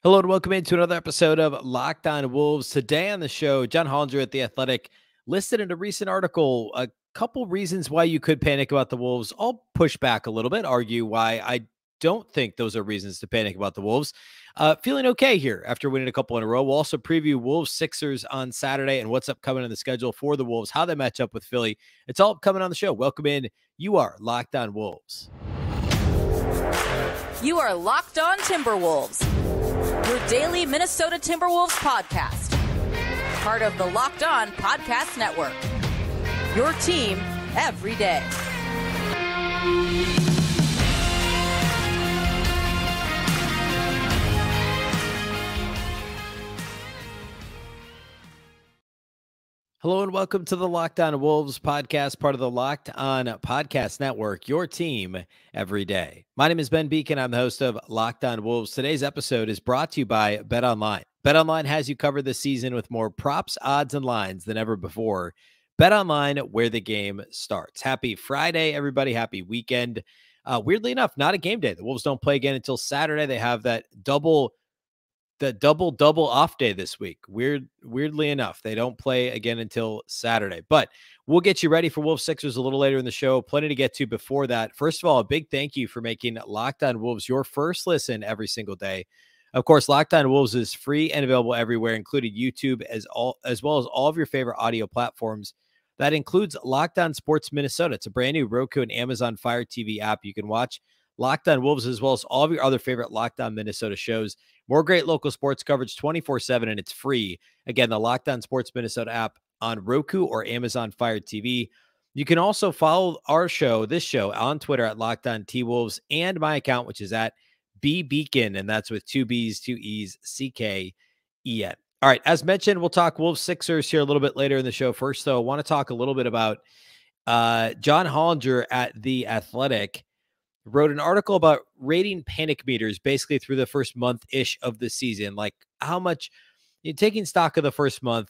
Hello and welcome into another episode of Locked On Wolves. Today on the show, John Hollinger at The Athletic listed in a recent article a couple reasons why you could panic about the Wolves. I'll push back a little bit, argue why I don't think those are reasons to panic about the Wolves. Feeling okay here after winning a couple in a row. We'll also preview Wolves Sixers on Saturday and what's upcoming in the schedule for the Wolves, how they match up with Philly. It's all coming on the show. Welcome in. You are Locked On Wolves. You are Locked On Timberwolves, your daily Minnesota Timberwolves podcast. Part of the Locked On Podcast Network. Your team every day. Hello and welcome to the Locked On Wolves podcast, part of the Locked On Podcast Network, your team every day. My name is Ben Beecken. I'm the host of Locked On Wolves. Today's episode is brought to you by BetOnline. BetOnline has you covered this season with more props, odds, and lines than ever before. BetOnline, where the game starts. Happy Friday, everybody. Happy weekend. Weirdly enough, not a game day. The Wolves don't play again until Saturday. They have that double off day this week. Weirdly enough, they don't play again until Saturday, but we'll get you ready for Wolves Sixers a little later in the show. Plenty to get to before that. First of all, a big thank you for making Locked On Wolves your first listen every single day. Of course, Locked On Wolves is free and available everywhere, including YouTube as well as all of your favorite audio platforms. That includes Locked On Sports Minnesota. It's a brand new Roku and Amazon Fire TV app. You can watch Locked On Wolves as well as all of your other favorite Locked On Minnesota shows. More great local sports coverage 24/7, and it's free. Again, the Locked On Sports Minnesota app on Roku or Amazon Fire TV. You can also follow this show on Twitter at Locked On T-Wolves and my account, which is at Beecken, and that's with two B's, two E's, CKEN. All right, as mentioned, we'll talk Wolves Sixers here a little bit later in the show. First, though, I want to talk a little bit about John Hollinger at The Athletic. Wrote an article about rating panic meters basically through the first month-ish of the season. Like how much taking stock of the first month,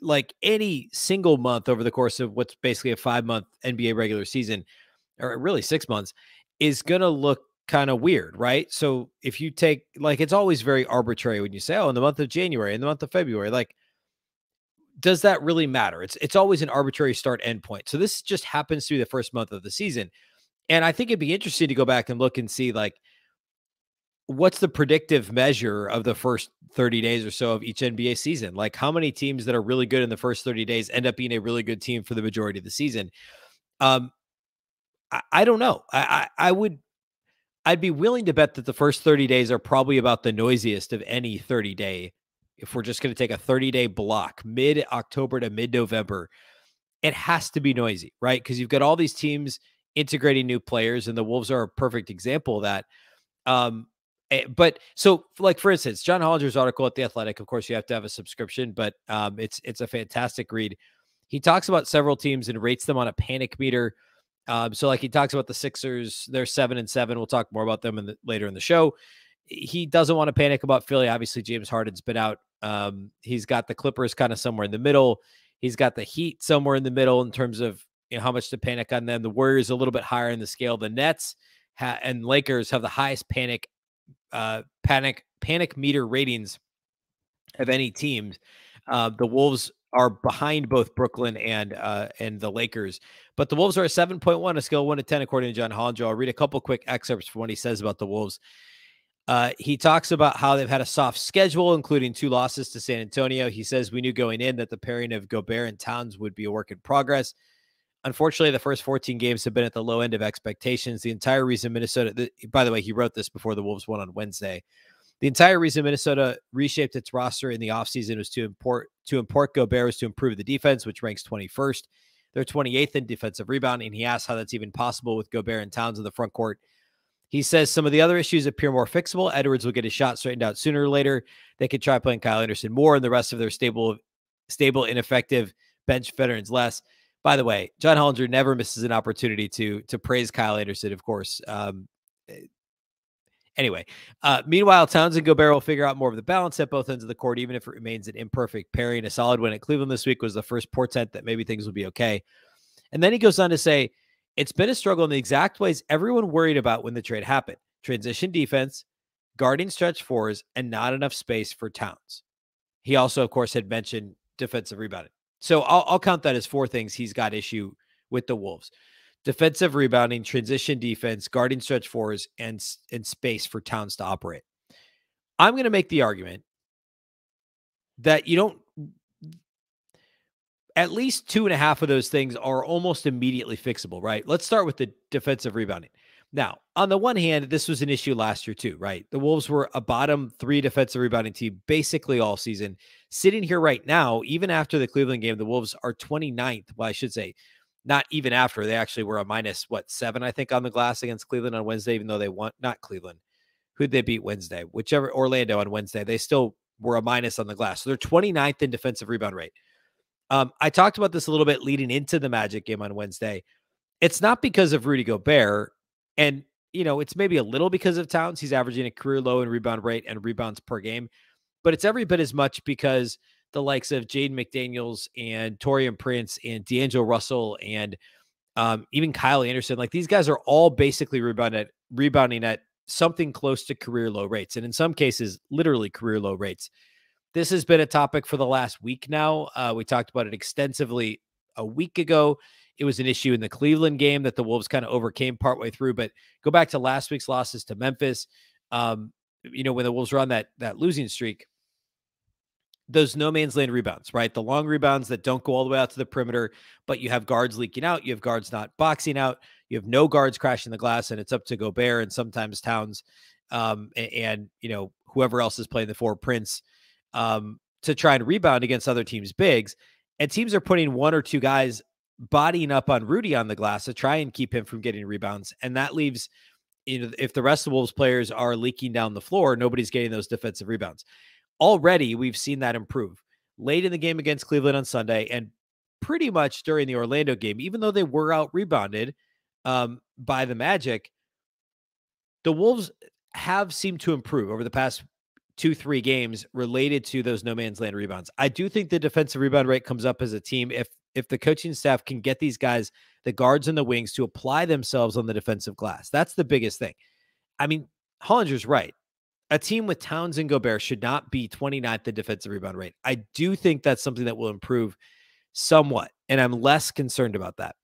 like any single month over the course of what's basically a 5-month NBA regular season, or really 6 months, is going to look kind of weird, right? So if you take, like, it's always very arbitrary when you say, oh, in the month of January, in the month of February, like, does that really matter? It's always an arbitrary start end point. So this just happens to be the first month of the season. And I think it'd be interesting to go back and look and see, like, what's the predictive measure of the first 30 days or so of each NBA season? Like, how many teams that are really good in the first 30 days end up being a really good team for the majority of the season? I don't know. I'd be willing to bet that the first 30 days are probably about the noisiest of any 30-day. If we're just going to take a 30-day block, mid-October to mid-November, it has to be noisy, right? Because you've got all these teams integrating new players, and the Wolves are a perfect example of that. But so, like, for instance, John Hollinger's article at The Athletic, of course, you have to have a subscription, but it's a fantastic read. He talks about several teams and rates them on a panic meter. So, like, he talks about the Sixers, they're 7-7. We'll talk more about them later in the show. He doesn't want to panic about Philly. Obviously, James Harden's been out. He's got the Clippers kind of somewhere in the middle. He's got the Heat somewhere in the middle in terms of how much to panic on them. The Warriors a little bit higher in the scale. The Nets and Lakers have the highest panic meter ratings of any teams. The Wolves are behind both Brooklyn and the Lakers, but the Wolves are a 7.1, a scale 1 to 10, according to John Hollinger. I'll read a couple quick excerpts from what he says about the Wolves. He talks about how they've had a soft schedule, including 2 losses to San Antonio. He says, we knew going in that the pairing of Gobert and Towns would be a work in progress. Unfortunately, the first 14 games have been at the low end of expectations. The entire reason Minnesota, by the way, he wrote this before the Wolves won on Wednesday. The entire reason Minnesota reshaped its roster in the offseason was to import Gobert was to improve the defense, which ranks 21st. They're 28th in defensive rebounding. He asks how that's even possible with Gobert and Towns in the front court. He says some of the other issues appear more fixable. Edwards will get his shot straightened out sooner or later. They could try playing Kyle Anderson more, and the rest of their stable, ineffective bench veterans less. By the way, John Hollinger never misses an opportunity to praise Kyle Anderson, of course. Anyway, meanwhile, Towns and Gobert will figure out more of the balance at both ends of the court, even if it remains an imperfect pairing. A solid win at Cleveland this week was the first portent that maybe things will be okay. And then he goes on to say, it's been a struggle in the exact ways everyone worried about when the trade happened. Transition defense, guarding stretch fours, and not enough space for Towns. He also, of course, had mentioned defensive rebounding. So I'll count that as 4 things he's got issue with the Wolves: defensive rebounding, transition defense, guarding stretch fours, and space for Towns to operate. I'm going to make the argument that at least 2.5 of those things are almost immediately fixable, right? Let's start with the defensive rebounding. Now, on the one hand, this was an issue last year too, right? The Wolves were a bottom 3 defensive rebounding team basically all season. Sitting here right now, even after the Cleveland game, the Wolves are 29th. Well, I should say not even after. They actually were a minus, 7, I think, on the glass against Cleveland on Wednesday, even though they won, not Cleveland. Who'd they beat Wednesday? Whichever, Orlando on Wednesday. They still were a minus on the glass. So they're 29th in defensive rebound rate. I talked about this a little bit leading into the Magic game on Wednesday. It's not because of Rudy Gobert. And, it's maybe a little because of Towns. He's averaging a career low in rebound rate and rebounds per game. But it's every bit as much because the likes of Jaden McDaniels and Taurean Prince and D'Angelo Russell and even Kyle Anderson, like these guys are all basically rebounding at something close to career low rates. And in some cases, literally career low rates. This has been a topic for the last week now. We talked about it extensively a week ago. It was an issue in the Cleveland game that the Wolves kind of overcame partway through. But go back to last week's losses to Memphis. When the Wolves were on that losing streak, those no man's land rebounds, right? The long rebounds that don't go all the way out to the perimeter, but you have guards leaking out. You have guards not boxing out. You have no guards crashing the glass, and it's up to Gobert and sometimes Towns and whoever else is playing the 4, Prince, to try and rebound against other teams' bigs. And teams are putting 1 or 2 guys bodying up on Rudy on the glass to try and keep him from getting rebounds. And that leaves, if the rest of the Wolves players are leaking down the floor, nobody's getting those defensive rebounds. Already, we've seen that improve late in the game against Cleveland on Sunday and pretty much during the Orlando game. Even though they were out rebounded by the Magic, the Wolves have seemed to improve over the past 2-3 games related to those no man's land rebounds. I do think the defensive rebound rate comes up as a team if the coaching staff can get these guys, the guards and the wings, to apply themselves on the defensive glass. That's the biggest thing. I mean, Hollinger's right. A team with Towns and Gobert should not be 29th in defensive rebound rate. I do think that's something that will improve somewhat, and I'm less concerned about that.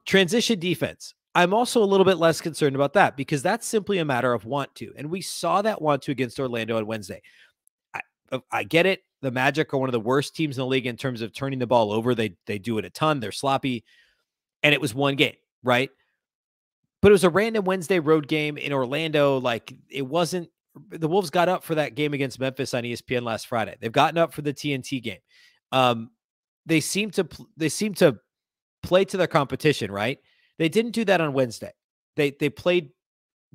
Transition defense. I'm also a little bit less concerned about that because that's simply a matter of want to. And we saw that want to against Orlando on Wednesday. I get it. The Magic are one of the worst teams in the league in terms of turning the ball over. They do it a ton. They're sloppy. And it was one game, right? But it was a random Wednesday road game in Orlando. Like, it wasn't, the Wolves got up for that game against Memphis on ESPN last Friday. They've gotten up for the TNT game. They seem to play to their competition, right? They didn't do that on Wednesday. They played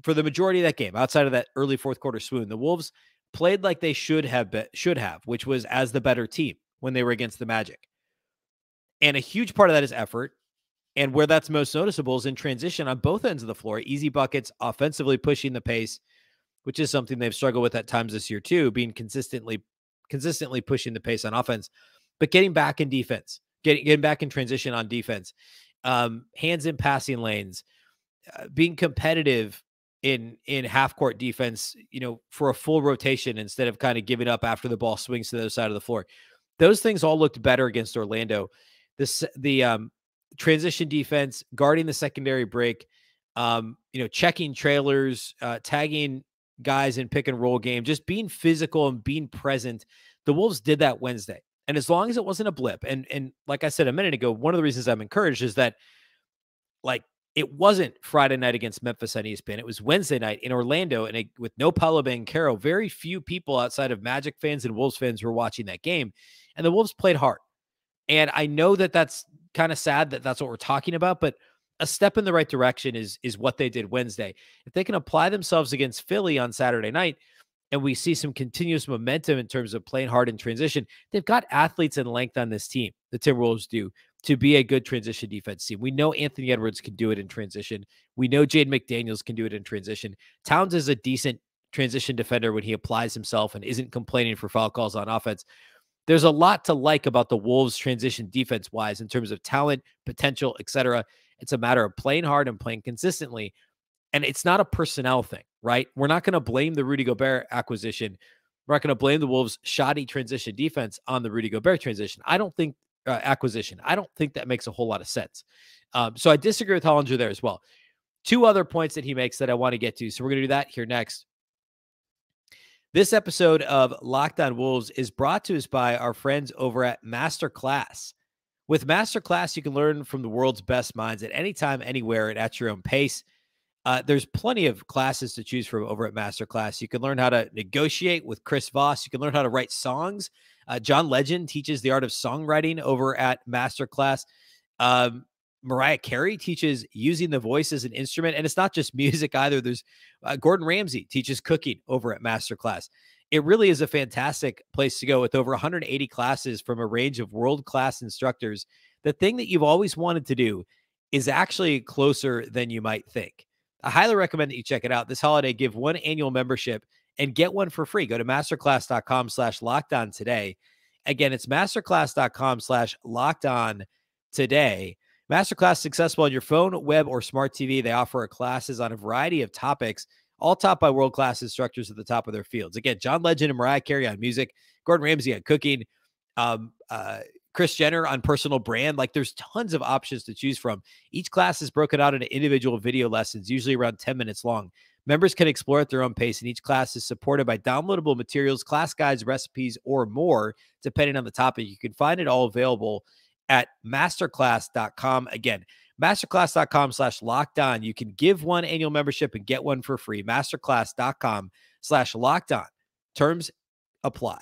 for the majority of that game outside of that early fourth quarter swoon. The Wolves played like they should have, which was as the better team when they were against the Magic. And a huge part of that is effort. And where that's most noticeable is in transition on both ends of the floor. Easy buckets, offensively pushing the pace, which is something they've struggled with at times this year too, being consistently pushing the pace on offense, but getting back in defense, getting back in transition on defense, hands in passing lanes, being competitive in half court defense, for a full rotation instead of kind of giving up after the ball swings to the other side of the floor. Those things all looked better against Orlando. The transition defense, guarding the secondary break, checking trailers, tagging guys in pick and roll game, just being physical and being present. The Wolves did that Wednesday. And as long as it wasn't a blip, and like I said a minute ago, one of the reasons I'm encouraged is that, like, it wasn't Friday night against Memphis on ESPN. It was Wednesday night in Orlando, and with no Paolo Banchero, very few people outside of Magic fans and Wolves fans were watching that game. And the Wolves played hard. And I know that that's kind of sad that that's what we're talking about, but a step in the right direction is what they did Wednesday. If they can apply themselves against Philly on Saturday night, and we see some continuous momentum in terms of playing hard in transition, they've got athletes and length on this team, the Timberwolves do, to be a good transition defense team. We know Anthony Edwards can do it in transition. We know Jaden McDaniels can do it in transition. Towns is a decent transition defender when he applies himself and isn't complaining for foul calls on offense. There's a lot to like about the Wolves transition defense-wise in terms of talent, potential, etc. It's a matter of playing hard and playing consistently. And it's not a personnel thing. right? We're not going to blame the Rudy Gobert acquisition. We're not going to blame the Wolves' shoddy transition defense on the Rudy Gobert transition. I don't think acquisition. I don't think that makes a whole lot of sense. So I disagree with Hollinger there as well. Two other points that he makes that I want to get to. So we're going to do that here next. This episode of Locked On Wolves is brought to us by our friends over at Masterclass. With Masterclass, you can learn from the world's best minds at any time, anywhere, and at your own pace. There's plenty of classes to choose from over at Masterclass. You can learn how to negotiate with Chris Voss. You can learn how to write songs. John Legend teaches the art of songwriting over at Masterclass. Mariah Carey teaches using the voice as an instrument. And it's not just music either. There's Gordon Ramsay teaches cooking over at Masterclass. It really is a fantastic place to go with over 180 classes from a range of world-class instructors. The thing that you've always wanted to do is actually closer than you might think. I highly recommend that you check it out. This holiday, give one annual membership and get one for free. Go to masterclass.com/lockedon today. Again, it's masterclass.com/lockedon today. Masterclass is accessible on your phone, web, or smart TV. They offer classes on a variety of topics, all taught by world-class instructors at the top of their fields. Again, John Legend and Mariah Carey on music, Gordon Ramsay on cooking, Kris Jenner on personal brand. Like, there's tons of options to choose from. Each class is broken out into individual video lessons, usually around 10 minutes long. Members can explore at their own pace, and each class is supported by downloadable materials, class guides, recipes, or more, depending on the topic. You can find it all available at masterclass.com. Again, masterclass.com/lockedon. You can give one annual membership and get one for free. Masterclass.com/lockedon. Terms apply.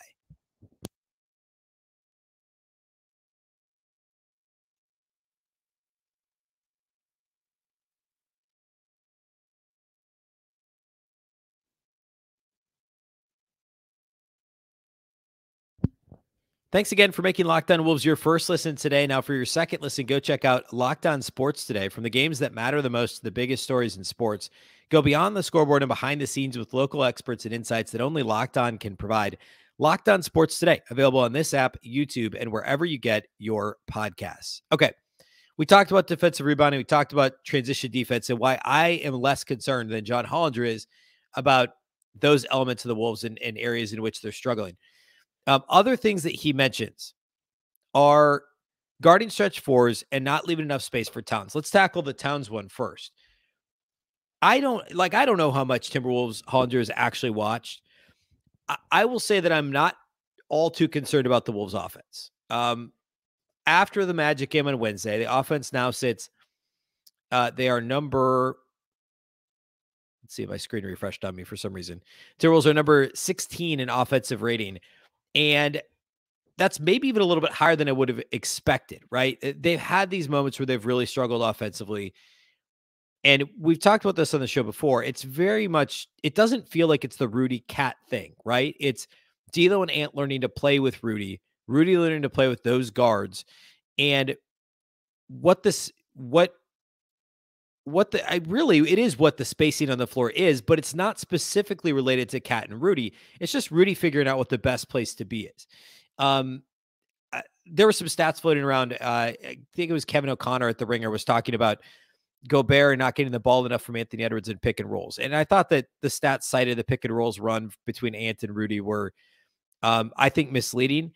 Thanks again for making Locked On Wolves your first listen today. Now, for your second listen, go check out Locked On Sports Today. From the games that matter the most to the biggest stories in sports, go beyond the scoreboard and behind the scenes with local experts and insights that only Locked On can provide. Locked On Sports Today, available on this app, YouTube, and wherever you get your podcasts. Okay, we talked about defensive rebounding. We talked about transition defense and why I am less concerned than John Hollinger is about those elements of the Wolves in areas in which they're struggling. Other things that he mentions are guarding stretch fours and not leaving enough space for Towns. Let's tackle the Towns one first. I don't know how much Timberwolves Hollinger has actually watched. I will say that I'm not all too concerned about the Wolves offense. After the Magic game on Wednesday, the offense now sits, they are number, let's see if my screen refreshed on me for some reason. Timberwolves are number 16 in offensive rating. And that's maybe even a little bit higher than I would have expected, right? They've had these moments where they've really struggled offensively. And we've talked about this on the show before. It's very much, it doesn't feel like it's the Rudy Cat thing, right? It's D'Lo and Ant learning to play with Rudy learning to play with those guards. And it is what the spacing on the floor is, but it's not specifically related to Cat and Rudy. It's just Rudy figuring out what the best place to be is. There were some stats floating around. I think it was Kevin O'Connor at The Ringer was talking about Gobert not getting the ball enough from Anthony Edwards in pick and rolls. And I thought that the stats cited the pick and rolls run between Ant and Rudy were, I think, misleading.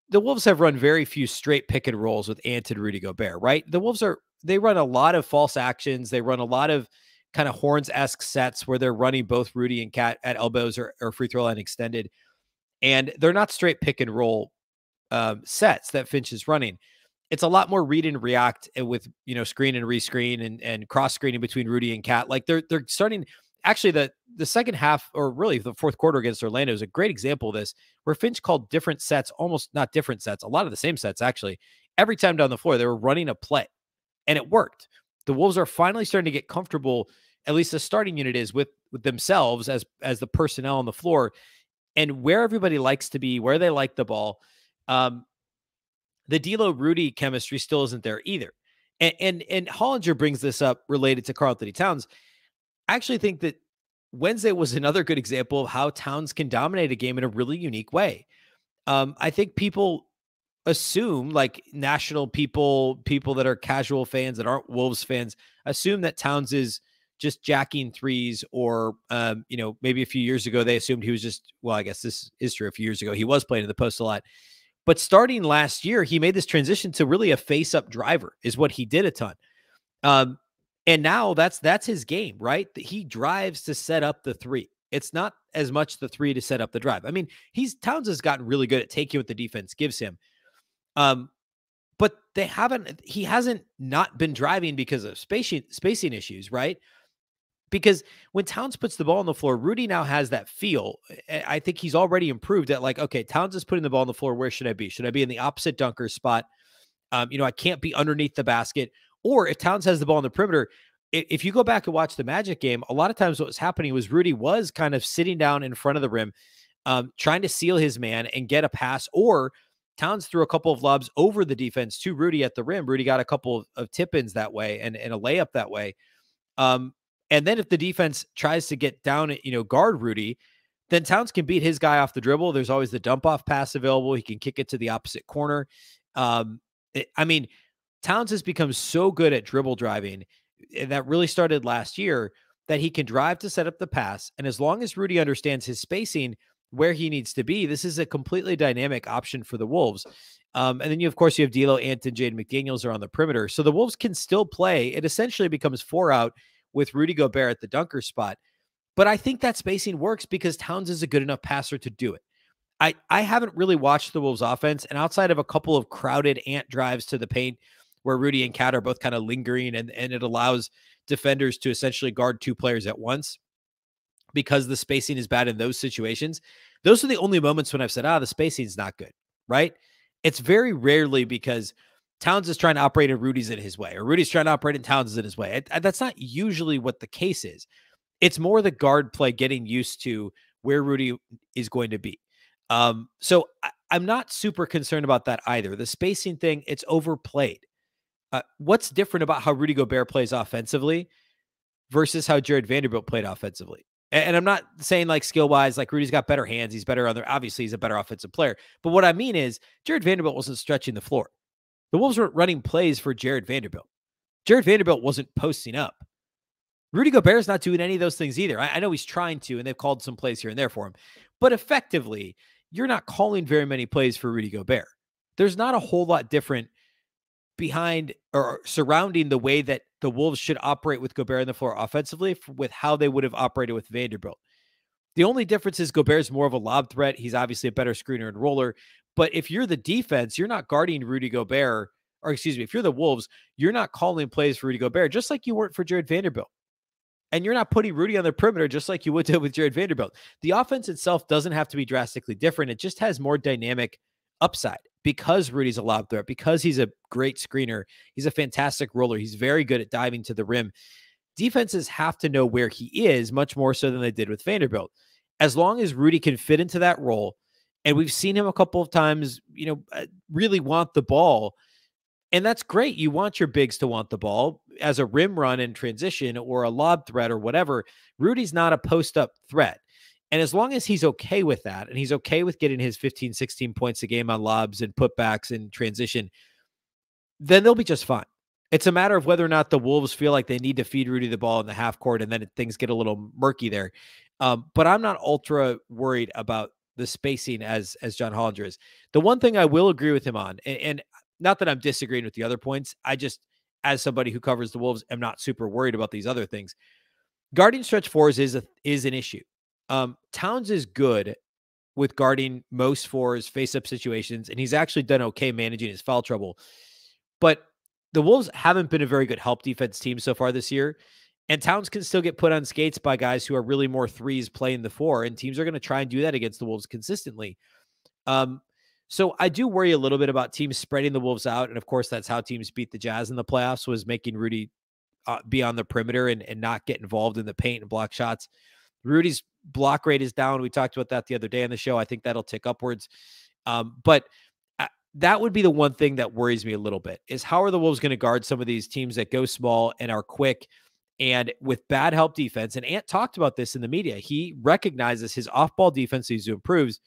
The Wolves have run very few straight pick and rolls with Ant and Rudy Gobert, right? The Wolves they run a lot of false actions. They run a lot of kind of Horns-esque sets where they're running both Rudy and Cat at elbows or free throw line extended. And they're not straight pick and roll sets that Finch is running. It's a lot more read and react with, screen and rescreen and cross screening between Rudy and Cat. Like they're starting, actually the second half, or really the fourth quarter against Orlando is a great example of this, where Finch called different sets, almost not different sets, a lot of the same sets actually. Every time down the floor, they were running a play. And it worked. The Wolves are finally starting to get comfortable, at least the starting unit is, with themselves as the personnel on the floor and where everybody likes to be, where they like the ball. The D'Lo-Rudy chemistry still isn't there either. And Hollinger brings this up related to Karl-Anthony Towns. I actually think that Wednesday was another good example of how Towns can dominate a game in a really unique way. I think people assume, like national people that are casual fans that aren't Wolves fans, assume that Towns is just jacking threes, or, maybe a few years ago, they assumed he was just, well, I guess this is true. A few years ago, he was playing in the post a lot, but starting last year, he made this transition to really a face-up driver is what he did a ton. And now that's his game, right? He drives to set up the three. It's not as much the three to set up the drive. I mean, Towns has gotten really good at taking what the defense gives him. But he hasn't not been driving because of spacing issues, right? Because when Towns puts the ball on the floor, Rudy now has that feel. I think he's already improved at, like, okay, Towns is putting the ball on the floor. Where should I be? Should I be in the opposite dunker spot? I can't be underneath the basket. Or if Towns has the ball on the perimeter, if you go back and watch the Magic game, a lot of times what was happening was Rudy was kind of sitting down in front of the rim, trying to seal his man and get a pass, or Towns threw a couple of lobs over the defense to Rudy at the rim. Rudy got a couple of tip-ins that way and a layup that way. And then if the defense tries to get down, guard Rudy, then Towns can beat his guy off the dribble. There's always the dump-off pass available. He can kick it to the opposite corner. Towns has become so good at dribble driving, and that really started last year, that he can drive to set up the pass. And as long as Rudy understands his spacing, where he needs to be, this is a completely dynamic option for the Wolves. And then of course, you have D'Lo, Anton, Jaden McDaniels are on the perimeter. So the Wolves can still play. It essentially becomes 4 out with Rudy Gobert at the dunker spot. But I think that spacing works because Towns is a good enough passer to do it. I haven't really watched the Wolves offense, and outside of a couple of crowded ant drives to the paint where Rudy and Cat are both kind of lingering, and it allows defenders to essentially guard 2 players at once because the spacing is bad in those situations. Those are the only moments when I've said, the spacing is not good, right? It's very rarely because Towns is trying to operate in Rudy's in his way, or Rudy's trying to operate in Towns in his way. That's not usually what the case is. It's more the guard play getting used to where Rudy is going to be. So I'm not super concerned about that either. The spacing thing, it's overplayed. What's different about how Rudy Gobert plays offensively versus how Jared Vanderbilt played offensively? And I'm not saying like skill-wise, like Rudy's got better hands. He's better obviously he's a better offensive player. But what I mean is Jared Vanderbilt wasn't stretching the floor. The Wolves weren't running plays for Jared Vanderbilt. Jared Vanderbilt wasn't posting up. Rudy Gobert's not doing any of those things either. I know he's trying to, and they've called some plays here and there for him. But effectively, you're not calling very many plays for Rudy Gobert. There's not a whole lot different behind or surrounding the way that the Wolves should operate with Gobert on the floor offensively with how they would have operated with Vanderbilt. The only difference is Gobert's more of a lob threat. He's obviously a better screener and roller. But if you're the defense, you're not guarding Rudy Gobert, or excuse me, if you're the Wolves, you're not calling plays for Rudy Gobert, just like you weren't for Jared Vanderbilt. And you're not putting Rudy on the perimeter just like you would do with Jared Vanderbilt. The offense itself doesn't have to be drastically different. It just has more dynamic upside because Rudy's a lob threat, because he's a great screener. He's a fantastic roller. He's very good at diving to the rim. Defenses have to know where he is much more so than they did with Vanderbilt. As long as Rudy can fit into that role, and we've seen him a couple of times, really want the ball. And that's great. You want your bigs to want the ball as a rim run in transition or a lob threat or whatever. Rudy's not a post-up threat. And as long as he's okay with that, and he's okay with getting his 15, 16 points a game on lobs and putbacks and transition, then they'll be just fine. It's a matter of whether or not the Wolves feel like they need to feed Rudy the ball in the half court, and then things get a little murky there. But I'm not ultra worried about the spacing as John Hollinger is. The one thing I will agree with him on, and not that I'm disagreeing with the other points, I just, as somebody who covers the Wolves, am not super worried about these other things. Guarding stretch fours is an issue. Towns is good with guarding most fours, face-up situations, and he's actually done okay managing his foul trouble. But the Wolves haven't been a very good help defense team so far this year, and Towns can still get put on skates by guys who are really more threes playing the four, and teams are going to try and do that against the Wolves consistently. So I do worry a little bit about teams spreading the Wolves out, and of course that's how teams beat the Jazz in the playoffs, was making Rudy be on the perimeter and not get involved in the paint and block shots. Rudy's block rate is down. We talked about that the other day on the show. I think that'll tick upwards. But that would be the one thing that worries me a little bit, is how are the Wolves going to guard some of these teams that go small and are quick and with bad help defense? And Ant talked about this in the media. He recognizes his off-ball defense needs to improve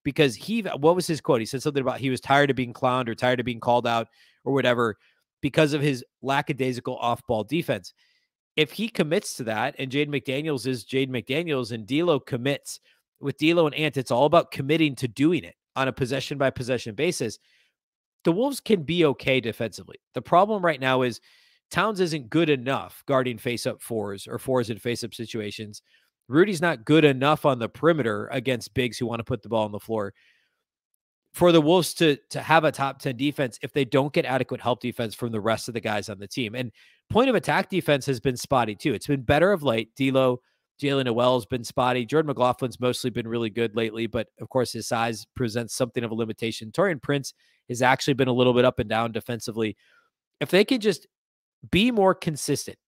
because what was his quote? He said something about he was tired of being clowned or tired of being called out or whatever because of his lackadaisical off-ball defense. if he commits to that, and Jaden McDaniels is Jaden McDaniels, and D'Lo commits with D'Lo and Ant, it's all about committing to doing it on a possession by possession basis. The Wolves can be okay defensively. The problem right now is Towns isn't good enough guarding face-up fours or fours in face-up situations. Rudy's not good enough on the perimeter against bigs who want to put the ball on the floor for the Wolves to have a top 10 defense if they don't get adequate help defense from the rest of the guys on the team. And point of attack defense has been spotty too. It's been better of late. D'Lo, Jalen Noel has been spotty. Jordan McLaughlin's mostly been really good lately, but of course his size presents something of a limitation. Taurean Prince has actually been a little bit up and down defensively. If they could just be more consistent,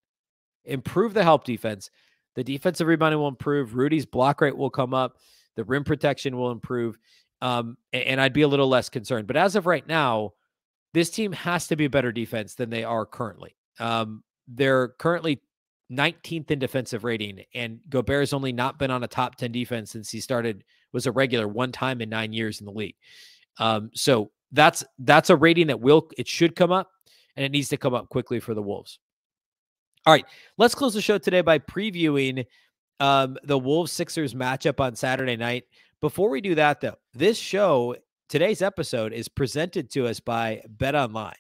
improve the help defense, the defensive rebounding will improve. Rudy's block rate will come up. The rim protection will improve. And I'd be a little less concerned. But as of right now, this team has to be a better defense than they are currently. They're currently 19th in defensive rating, and Gobert has only not been on a top 10 defense since he was a regular one time in 9 years in the league. So that's a rating that it should come up, and it needs to come up quickly for the Wolves. All right, let's close the show today by previewing the Wolves-Sixers matchup on Saturday night. Before we do that, though, today's episode is presented to us by BetOnline.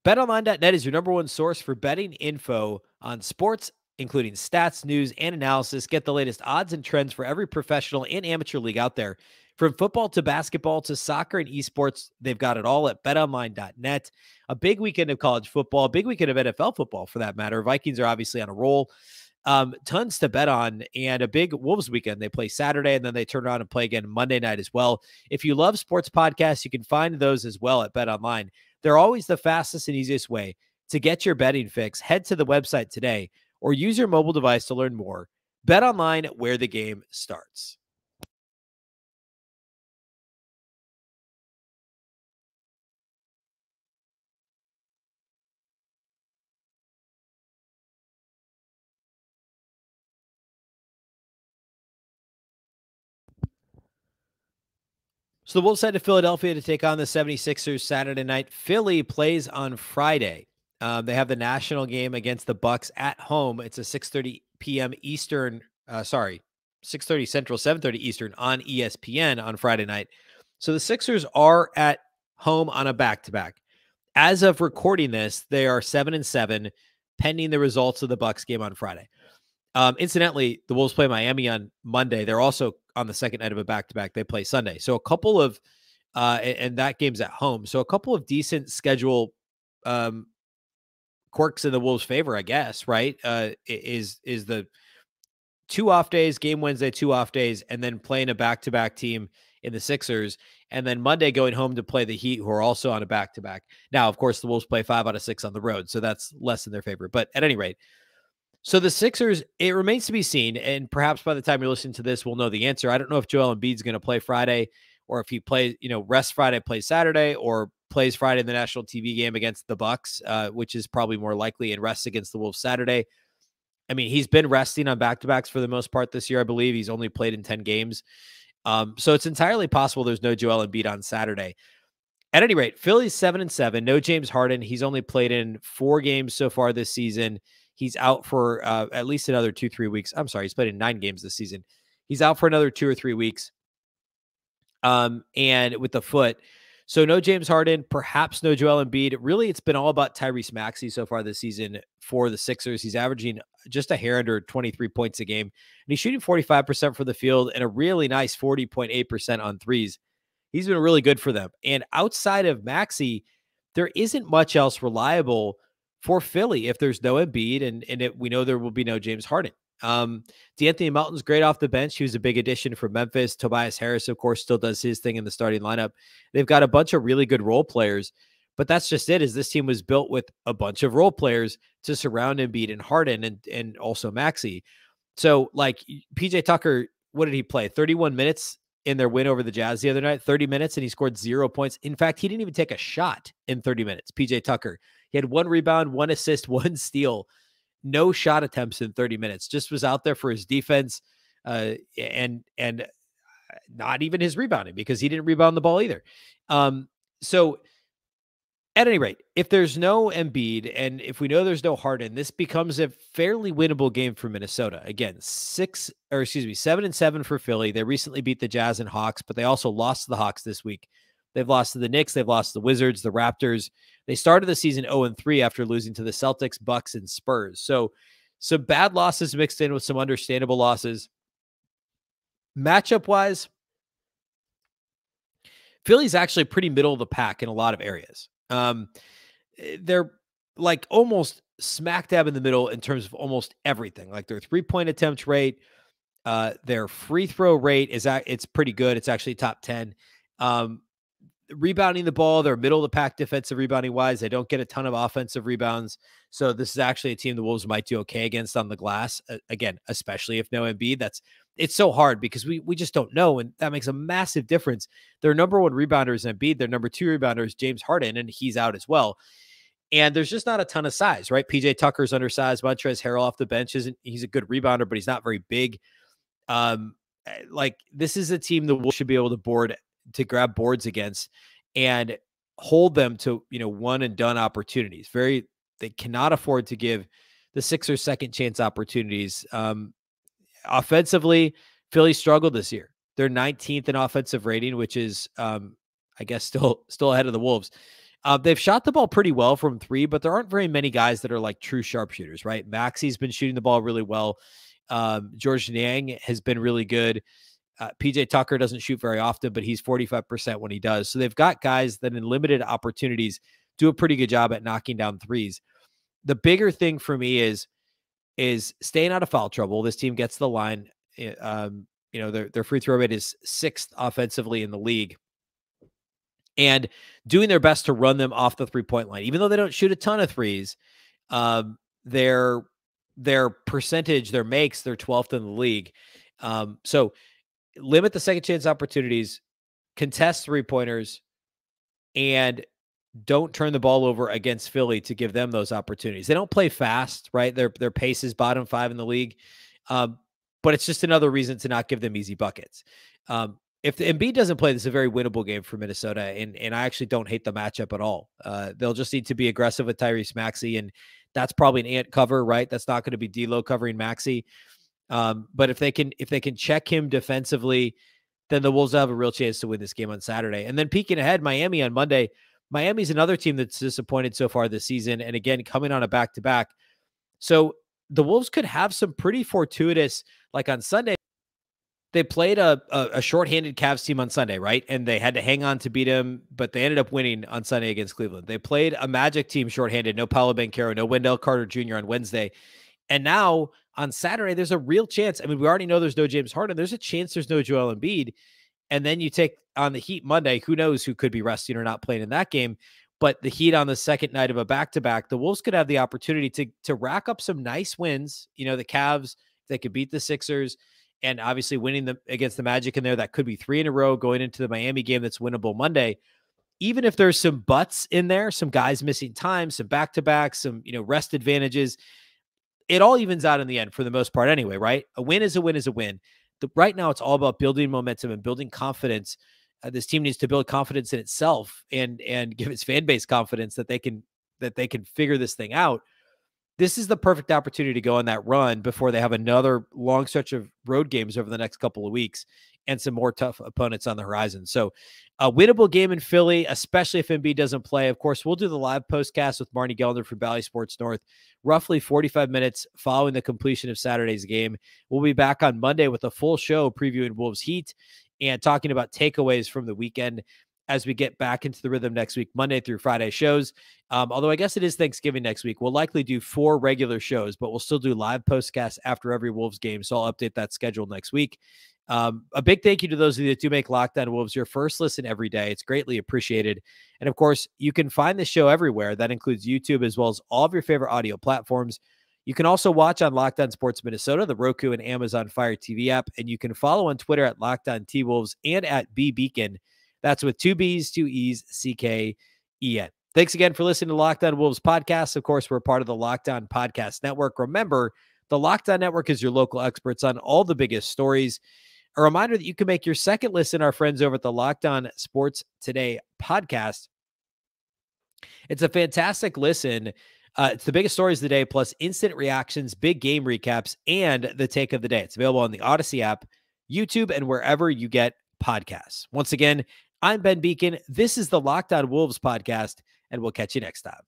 BetOnline.net is your number one source for betting info on sports, including stats, news, and analysis. Get the latest odds and trends for every professional and amateur league out there. From football to basketball to soccer and esports, they've got it all at betonline.net. A big weekend of college football, a big weekend of NFL football for that matter. Vikings are obviously on a roll. Tons to bet on, and a big Wolves weekend. They play Saturday, and then they turn around and play again Monday night as well. If you love sports podcasts, you can find those as well at BetOnline. They're always the fastest and easiest way to get your betting fix. Head to the website today or use your mobile device to learn more. BetOnline, where the game starts. So the Wolves head to Philadelphia to take on the 76ers Saturday night. Philly plays on Friday. They have the national game against the Bucks at home. It's a 6:30 p.m. Eastern, 6:30 Central, 7:30 Eastern on ESPN on Friday night. So the Sixers are at home on a back-to-back. As of recording this, they are 7-7, pending the results of the Bucks game on Friday. Incidentally, the Wolves play Miami on Monday. They're also on the second night of a back-to-back. They play Sunday. So a couple of, and that game's at home. So a couple of decent schedule quirks in the Wolves' favor, I guess, right? Is the 2 off days, game Wednesday, 2 off days, and then playing a back-to-back team in the Sixers, and then Monday going home to play the Heat, who are also on a back-to-back. Now, of course, the Wolves play 5 out of 6 on the road, so that's less in their favor. But at any rate, so the Sixers, it remains to be seen, and perhaps by the time you're listening to this, we'll know the answer. I don't know if Joel Embiid's going to play Friday, or if he plays, rests Friday, plays Saturday, or plays Friday in the national TV game against the Bucks, which is probably more likely, and rests against the Wolves Saturday. I mean, he's been resting on back-to-backs for the most part this year, I believe. He's only played in 10 games. So it's entirely possible there's no Joel Embiid on Saturday. At any rate, Philly's 7-7. No James Harden. He's only played in 4 games so far this season. He's out for at least another 2-3 weeks. I'm sorry, he's played in 9 games this season. He's out for another 2 or 3 weeks. And with the foot. So no James Harden, perhaps no Joel Embiid. Really, it's been all about Tyrese Maxey so far this season for the Sixers. He's averaging just a hair under 23 points a game. And he's shooting 45% from the field and a really nice 40.8% on threes. He's been really good for them. And outside of Maxey, there isn't much else reliable for Philly if there's no Embiid, and we know there will be no James Harden. DeAnthony Melton's great off the bench. He was a big addition for Memphis. Tobias Harris, of course, still does his thing in the starting lineup. They've got a bunch of really good role players, but that's just it, is this team was built with a bunch of role players to surround Embiid and Harden and also Maxey. So like PJ Tucker, what did he play? 31 minutes in their win over the Jazz the other night, 30 minutes, and he scored 0 points. In fact, he didn't even take a shot in 30 minutes. PJ Tucker, he had 1 rebound, 1 assist, 1 steal. No shot attempts in 30 minutes, just was out there for his defense and not even his rebounding, because he didn't rebound the ball either. So At any rate, if there's no Embiid and if we know there's no Harden, this becomes a fairly winnable game for Minnesota. Again, 7-7 for Philly. They recently beat the Jazz and Hawks, but they also lost to the Hawks this week. They've lost to the Knicks. They've lost to the Wizards, the Raptors. They started the season 0-3 after losing to the Celtics, Bucks, and Spurs. So some bad losses mixed in with some understandable losses. Matchup-wise, Philly's actually pretty middle of the pack in a lot of areas. They're like almost smack dab in the middle in terms of almost everything. Like their 3-point attempt rate, their free throw rate it's pretty good. It's actually top 10. Rebounding the ball, they're middle of the pack defensive rebounding wise. They don't get a ton of offensive rebounds. So this is actually a team the Wolves might do okay against on the glass. Again, especially if no Embiid. It's so hard because we just don't know. And that makes a massive difference. Their number one rebounder is Embiid. Their number two rebounder is James Harden, and he's out as well. And there's just not a ton of size, right? PJ Tucker's undersized. Montrezl Harrell off the bench he's a good rebounder, but he's not very big. This is a team the Wolves should be able to grab boards against and hold them to, one and done opportunities. They cannot afford to give the Sixers second chance opportunities. Offensively, Philly struggled this year. They're 19th in offensive rating, which is, I guess, still ahead of the Wolves. They've shot the ball pretty well from three, but there aren't very many guys that are like true sharpshooters, right? Maxi's been shooting the ball really well. George Niang has been really good. PJ Tucker doesn't shoot very often, but he's 45% when he does. So they've got guys that in limited opportunities do a pretty good job at knocking down threes. The bigger thing for me is staying out of foul trouble. This team gets the line. Their free throw rate is 6th offensively in the league, and doing their best to run them off the 3-point line. Even though they don't shoot a ton of threes, their percentage, their makes, they're 12th in the league. So limit the second chance opportunities, contest 3-pointers, and don't turn the ball over against Philly to give them those opportunities. They don't play fast, right? Their pace is bottom 5 in the league. But it's just another reason to not give them easy buckets. If the Embiid doesn't play, this is a very winnable game for Minnesota, and I actually don't hate the matchup at all. They'll just need to be aggressive with Tyrese Maxey, and that's probably an ant cover, right? That's not going to be D'Lo covering Maxey. But if they can check him defensively, then the Wolves will have a real chance to win this game on Saturday. And then peeking ahead, Miami on Monday. Miami's another team that's disappointed so far this season, and again, coming on a back-to-back. So the Wolves could have some pretty fortuitous, like on Sunday, they played a shorthanded Cavs team on Sunday, right? And they had to hang on to beat them, but they ended up winning on Sunday against Cleveland. They played a Magic team shorthanded, no Paolo Banchero, no Wendell Carter Jr. on Wednesday. And now on Saturday, there's a real chance. I mean, we already know there's no James Harden. There's a chance there's no Joel Embiid. And then you take on the Heat Monday. Who knows who could be resting or not playing in that game. But the Heat on the second night of a back-to-back, the Wolves could have the opportunity to rack up some nice wins. The Cavs, they could beat the Sixers. And obviously winning against the Magic in there, that could be 3 in a row going into the Miami game that's winnable Monday. Even if there's some butts in there, some guys missing time, some back-to-back, some rest advantages, it all evens out in the end for the most part anyway, right? A win is a win is a win. Right now, it's all about building momentum and building confidence. This team needs to build confidence in itself and give its fan base confidence that they can figure this thing out. This is the perfect opportunity to go on that run before they have another long stretch of road games over the next couple of weeks and some more tough opponents on the horizon. So a winnable game in Philly, especially if Embiid doesn't play. Of course, we'll do the live postcast with Marnie Gellner from Bally Sports North, roughly 45 minutes following the completion of Saturday's game. We'll be back on Monday with a full show previewing Wolves Heat and talking about takeaways from the weekend as we get back into the rhythm next week, Monday through Friday shows. Although I guess it is Thanksgiving next week. We'll likely do 4 regular shows, but we'll still do live postcasts after every Wolves game. So I'll update that schedule next week. A big thank you to those of you that do make Locked On Wolves your first listen every day. It's greatly appreciated. And of course, you can find the show everywhere. That includes YouTube as well as all of your favorite audio platforms. You can also watch on Locked On Sports Minnesota, the Roku and Amazon Fire TV app. And you can follow on Twitter at Locked On T-Wolves and at Beecken. That's with 2 B's, 2 E's, C-K-E-N. Thanks again for listening to Locked On Wolves podcast. Of course, we're part of the Locked On Podcast Network. Remember, the Locked On Network is your local experts on all the biggest stories. A reminder that you can make your second listen, our friends over at the Locked On Sports Today podcast. It's a fantastic listen. It's the biggest stories of the day, plus instant reactions, big game recaps, and the take of the day. It's available on the Odyssey app, YouTube, and wherever you get podcasts. Once again, I'm Ben Beecken. This is the Locked On Wolves podcast, and we'll catch you next time.